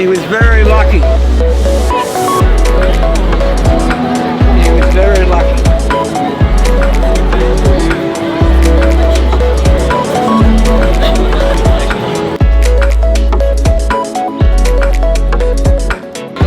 he was very lucky. He was very lucky.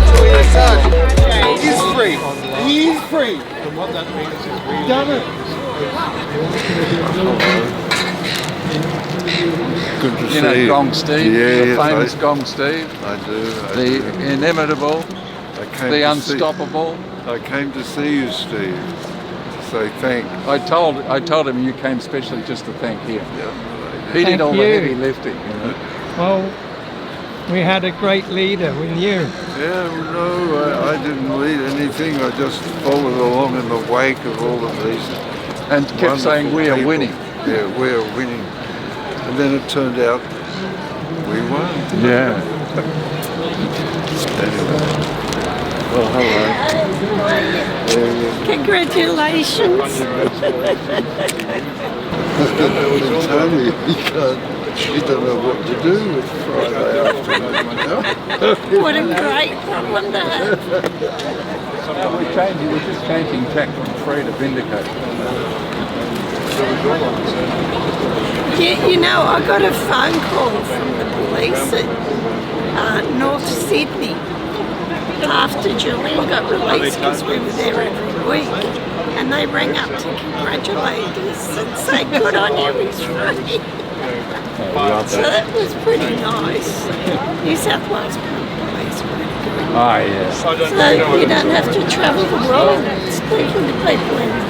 Julian Assange is free. He's free. And what that means is we've done it. Good to You see know you. Gong Steve, Yeah, the yes, famous Gong Steve, I do. the inimitable, the unstoppable. I came to see you, Steve, to say thanks. I told him you came specially just to thank him. Yeah, He did Thank all the you. heavy lifting, you know. Well, we had a great leader with you. yeah, no, I didn't lead anything. I just followed along in the wake of all of these And kept saying we are people. winning. Yeah, we are winning. And then it turned out we won. Yeah. Anyway. Well, hello. Congratulations. Tony, he don't know what to do with Friday afternoon. What a great problem to have. We're just changing tack from free to vindicate. You know, I got a phone call from the police at North Sydney after Julian got released because we were there every week. And they rang up to congratulate us and say, good on you, he's free. So that was pretty nice. New South Wales Police were pretty good. Ah, yeah. So you don't have to travel the world speaking to people anymore.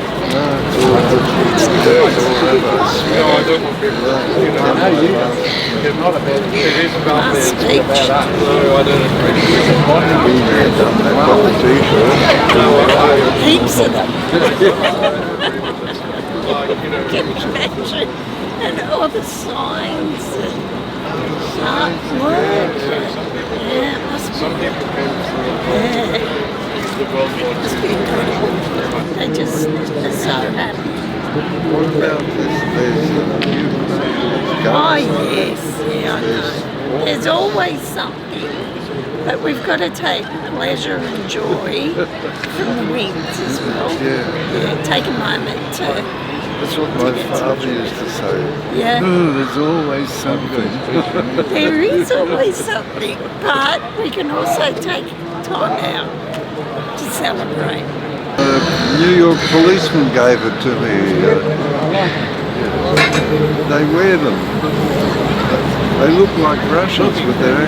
Heaps of them. Can you imagine? And all the signs and artwork. Yeah, it must be. Must be incredible. They just are so happy. What about this? Oh yes, yeah, I know. There's always something, but we've got to take pleasure and joy from the wins as well. Yeah. Take a moment to. That's what my father used to say. Yeah. Oh, there's always something. There is always something, but we can also take time out to celebrate. New York policeman gave it to me. They wear them. They look like Russians, but they're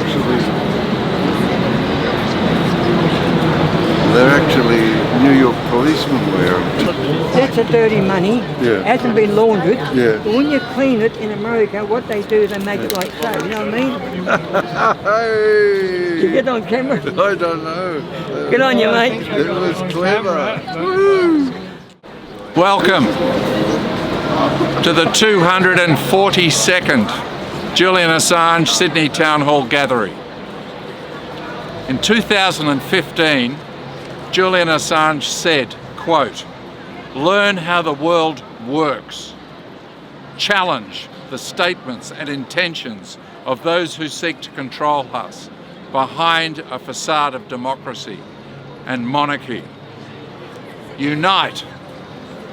actually New York policemen wear them. That's a dirty money. Yeah. Hasn't been laundered. Yeah. But when you clean it in America, what they do is they make it like so. You know what I mean? Hey! Did you get on camera? I don't know. Good on you, mate. It was clever. Woo! Welcome to the 242nd Julian Assange Sydney Town Hall gathering. In 2015, Julian Assange said, quote, "Learn how the world works. Challenge the statements and intentions of those who seek to control us behind a facade of democracy and monarchy. Unite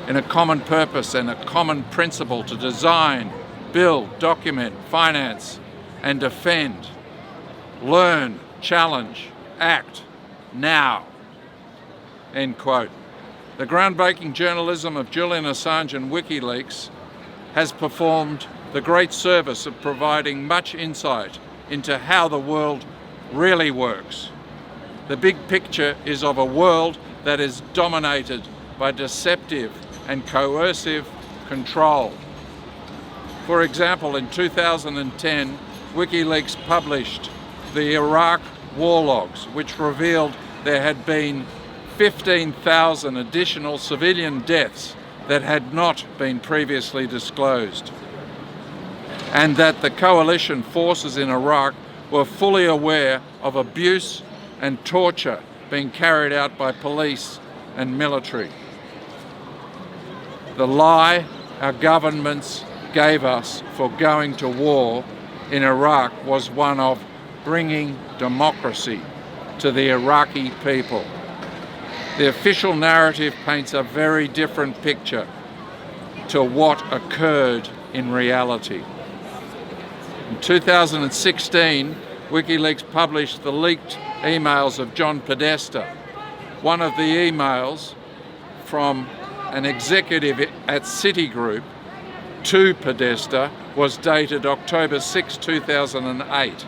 in a common purpose and a common principle to design, build, document, finance, and defend. Learn, challenge, act now." End quote. The groundbreaking journalism of Julian Assange and WikiLeaks has performed the great service of providing much insight into how the world really works. The big picture is of a world that is dominated by deceptive and coercive control. For example, in 2010, WikiLeaks published the Iraq war logs, which revealed there had been 15,000 additional civilian deaths that had not been previously disclosed, and that the coalition forces in Iraq were fully aware of abuse and torture being carried out by police and military. The lie our governments gave us for going to war in Iraq was one of bringing democracy to the Iraqi people. The official narrative paints a very different picture to what occurred in reality. In 2016, WikiLeaks published the leaked emails of John Podesta. One of the emails from an executive at Citigroup to Podesta was dated October 6, 2008.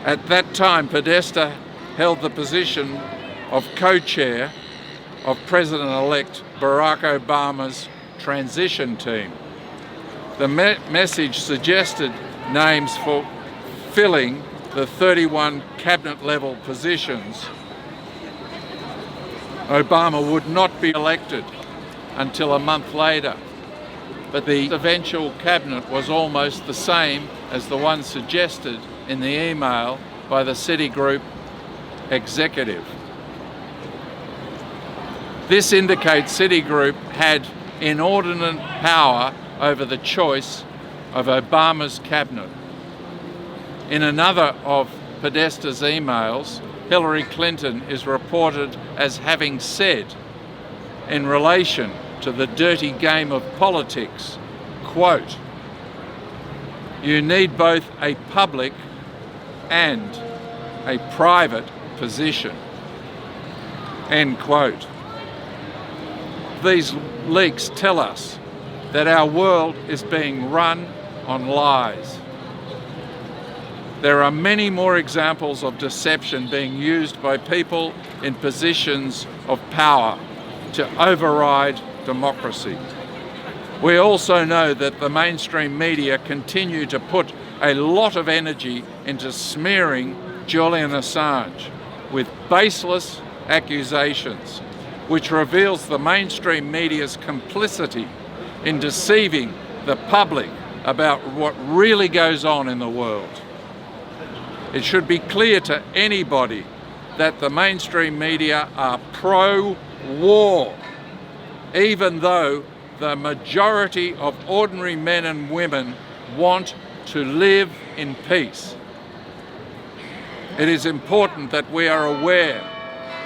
At that time, Podesta held the position of co-chair of President-elect Barack Obama's transition team. The message suggested names for filling the 31 cabinet-level positions. Obama would not be elected until a month later, but the eventual cabinet was almost the same as the one suggested in the email by the Citigroup executive. This indicates Citigroup had inordinate power over the choice of Obama's cabinet. In another of Podesta's emails, Hillary Clinton is reported as having said, in relation to the dirty game of politics, quote, "You need both a public and a private position," end quote. These leaks tell us that our world is being run on lies. There are many more examples of deception being used by people in positions of power to override democracy. We also know that the mainstream media continue to put a lot of energy into smearing Julian Assange with baseless accusations, which reveals the mainstream media's complicity in deceiving the public about what really goes on in the world. It should be clear to anybody that the mainstream media are pro-war, even though the majority of ordinary men and women want to live in peace. It is important that we are aware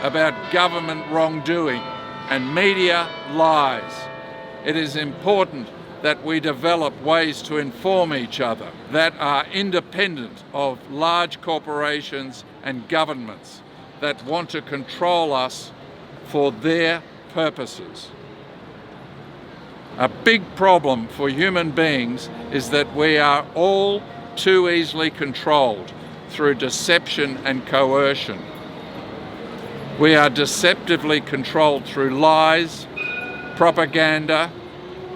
about government wrongdoing and media lies. It is important that we develop ways to inform each other that are independent of large corporations and governments that want to control us for their purposes. A big problem for human beings is that we are all too easily controlled through deception and coercion. We are deceptively controlled through lies, propaganda,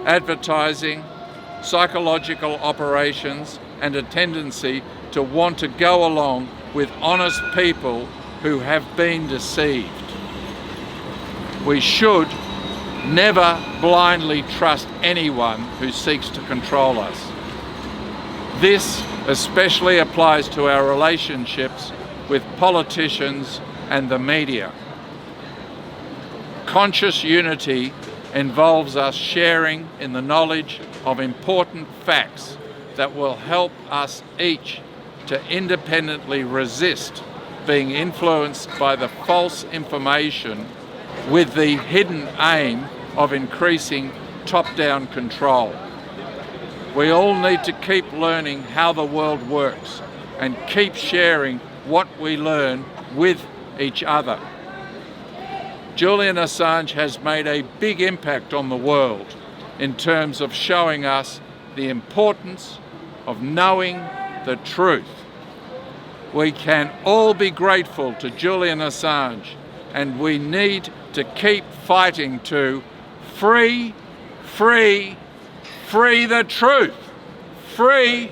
advertising, psychological operations, and a tendency to want to go along with honest people who have been deceived. We should never blindly trust anyone who seeks to control us. This especially applies to our relationships with politicians and the media. Conscious unity involves us sharing in the knowledge of important facts that will help us each to independently resist being influenced by the false information with the hidden aim of increasing top-down control. We all need to keep learning how the world works and keep sharing what we learn with each other. Julian Assange has made a big impact on the world in terms of showing us the importance of knowing the truth. We can all be grateful to Julian Assange, and we need to keep fighting to free the truth. Free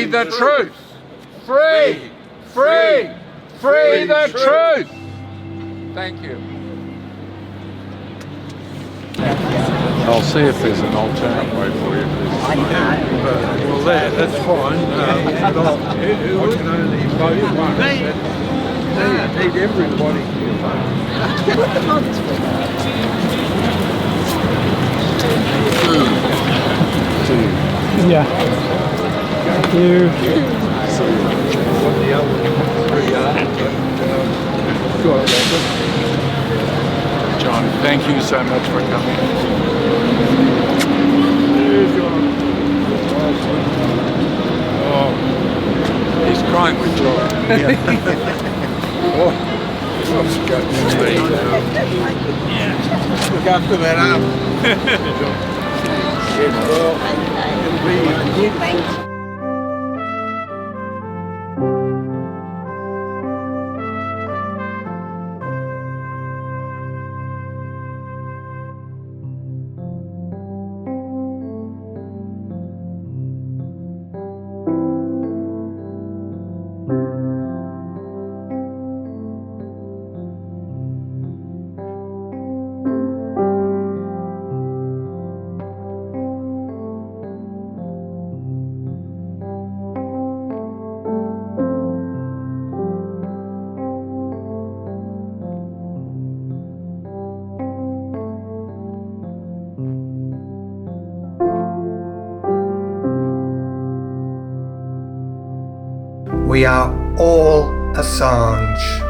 the truth. Free the truth. Thank you. I'll see if there's an alternate way for you. Well, that's fine. I can only vote once. Need everybody to vote. Yeah. Thank you. John, thank you so much for coming. Oh, he's crying with joy. Look after that arm. Thank you. We are all Assange.